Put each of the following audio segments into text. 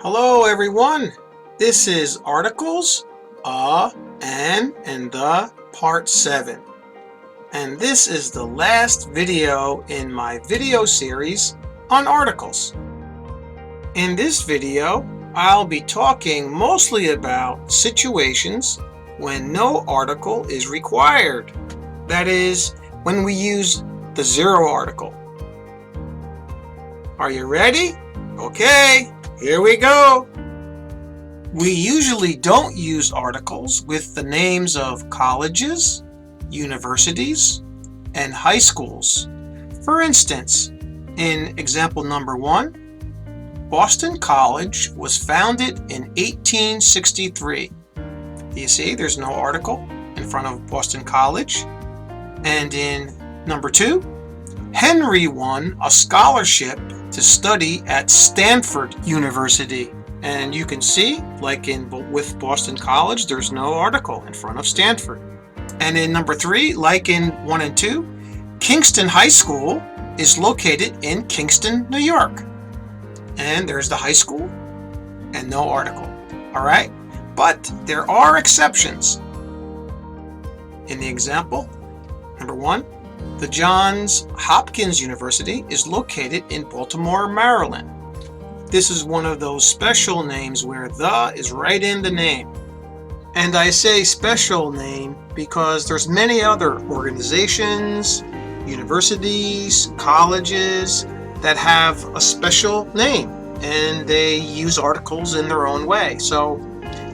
Hello everyone, this is Articles, and the Part 7. And this is the last video in my video series on articles. In this video, I'll be talking mostly about situations when no article is required. That is, when we use the zero article. Are you ready? Okay, here we go. We usually don't use articles with the names of colleges, universities, and high schools. For instance, in example number 1, Boston College was founded in 1863. Do you see there's no article in front of Boston College? And in number 2, Henry won a scholarship to study at Stanford University. And you can see, like with Boston College, there's no article in front of Stanford. And in number 3, like in 1 and 2, Kingston High School is located in Kingston, New York. And there's the high school and no article. All right? But there are exceptions. In the example, number 1, the Johns Hopkins University is located in Baltimore, Maryland. This is one of those special names where the is right in the name. And I say special name because there's many other organizations, universities, colleges that have a special name and they use articles in their own way. So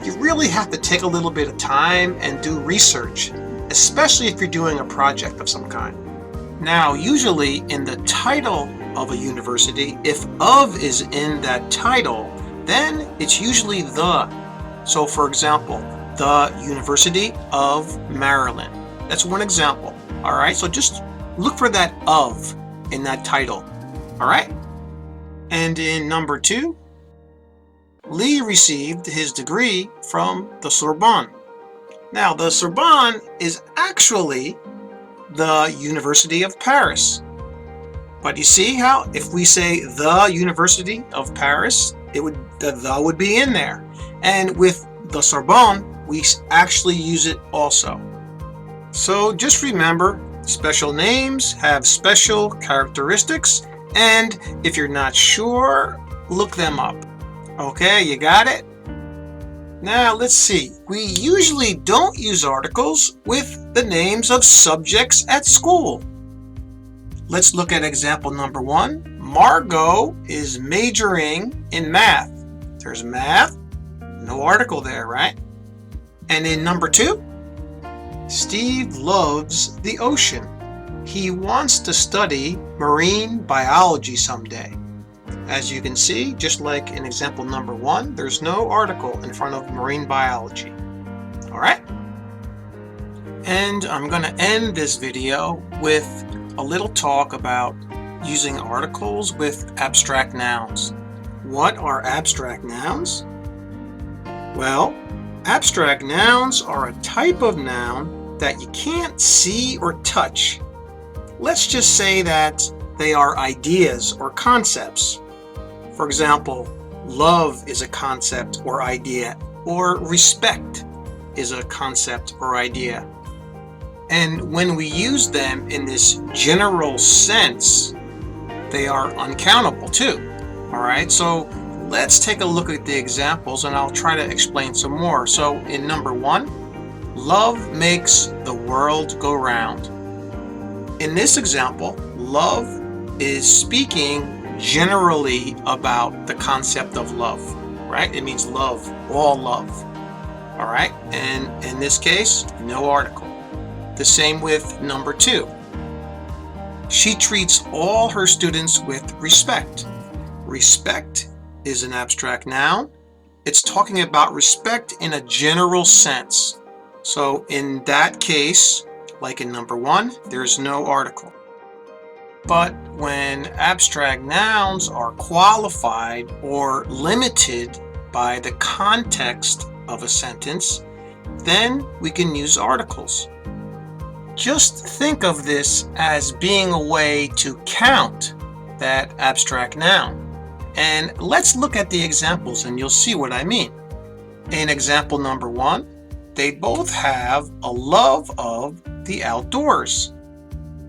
you really have to take a little bit of time and do research, especially if you're doing a project of some kind. Now, usually in the title of a university, if of is in that title, then it's usually the. So for example, the University of Maryland. That's one example. All right, so just look for that of in that title. All right. And in number 2, Lee received his degree from the Sorbonne. Now, the Sorbonne is actually the University of Paris. But you see how if we say the University of Paris, the would be in there. And with the Sorbonne, we actually use it also. So just remember, special names have special characteristics, and if you're not sure, look them up. Okay, you got it? Now let's see. We usually don't use articles with the names of subjects at school. Let's look at example number 1. Margot is majoring in math. There's math, no article there, right? And in number 2, Steve loves the ocean. He wants to study marine biology someday. As you can see, just like in example number 1, there's no article in front of marine biology. All right? And I'm going to end this video with a little talk about using articles with abstract nouns. What are abstract nouns? Well, abstract nouns are a type of noun that you can't see or touch. Let's just say that they are ideas or concepts. For example, love is a concept or idea, or respect is a concept or idea. And when we use them in this general sense, they are uncountable too. All right, so let's take a look at the examples and I'll try to explain some more. So in number 1, love makes the world go round. In this example, love is speaking generally about the concept of love, right? It means love, all love. All right, and in this case, no article. The same with number 2. She treats all her students with respect. Respect is an abstract noun. It's talking about respect in a general sense. So in that case, like in number 1, there's no article. But when abstract nouns are qualified or limited by the context of a sentence, then we can use articles. Just think of this as being a way to count that abstract noun. And let's look at the examples and you'll see what I mean. In example number 1, they both have a love of the outdoors.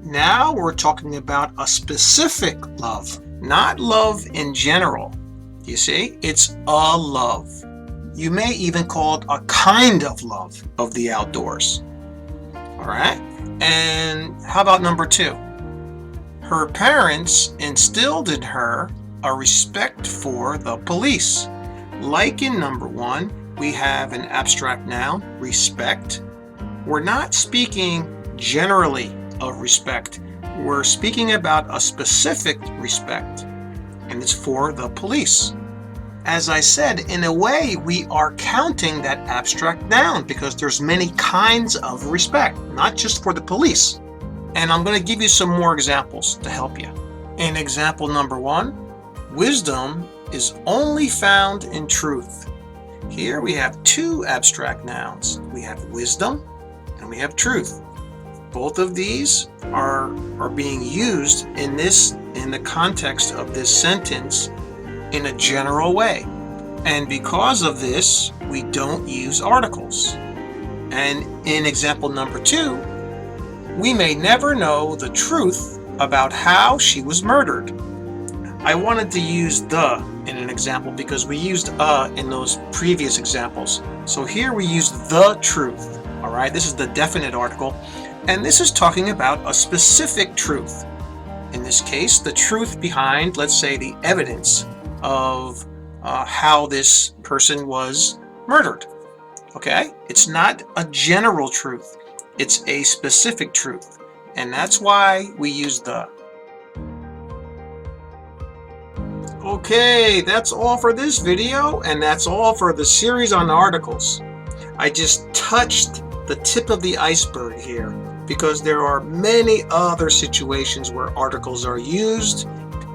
Now we're talking about a specific love, not love in general. You see, it's a love. You may even call it a kind of love of the outdoors. All right? And how about number 2? Her parents instilled in her a respect for the police. Like in number 1, we have an abstract noun, respect. We're not speaking generally of respect. We're speaking about a specific respect, and it's for the police. As I said, in a way, we are counting that abstract noun because there's many kinds of respect, not just for the police. And I'm going to give you some more examples to help you. In example number 1, wisdom is only found in truth. Here we have 2 abstract nouns. We have wisdom and we have truth. Both of these are being used in the context of this sentence in a general way. And because of this, we don't use articles. And in example number 2, we may never know the truth about how she was murdered. I wanted to use the in an example because we used in those previous examples. So here we use the truth. All right, this is the definite article. And this is talking about a specific truth. In this case, the truth behind, let's say, the evidence of how this person was murdered. Okay? It's not a general truth. It's a specific truth. And that's why we use the. Okay, that's all for this video, and that's all for the series on articles. I just touched the tip of the iceberg here because there are many other situations where articles are used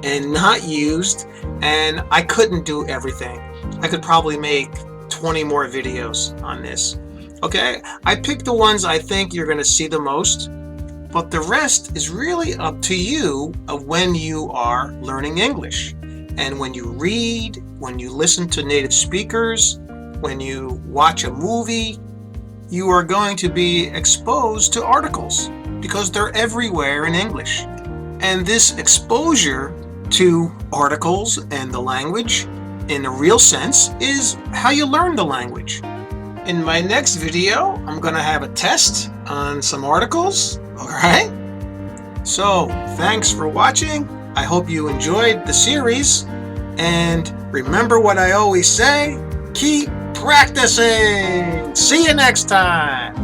and not used, and I couldn't do everything. I could probably make 20 more videos on this. Okay, I picked the ones I think you're going to see the most, but the rest is really up to you of when you are learning English. And when you read, when you listen to native speakers, when you watch a movie, you are going to be exposed to articles because they're everywhere in English. And this exposure to articles and the language in a real sense is how you learn the language. In my next video, I'm going to have a test on some articles. All right? So, thanks for watching. I hope you enjoyed the series. And remember what I always say, keep practicing. See you next time.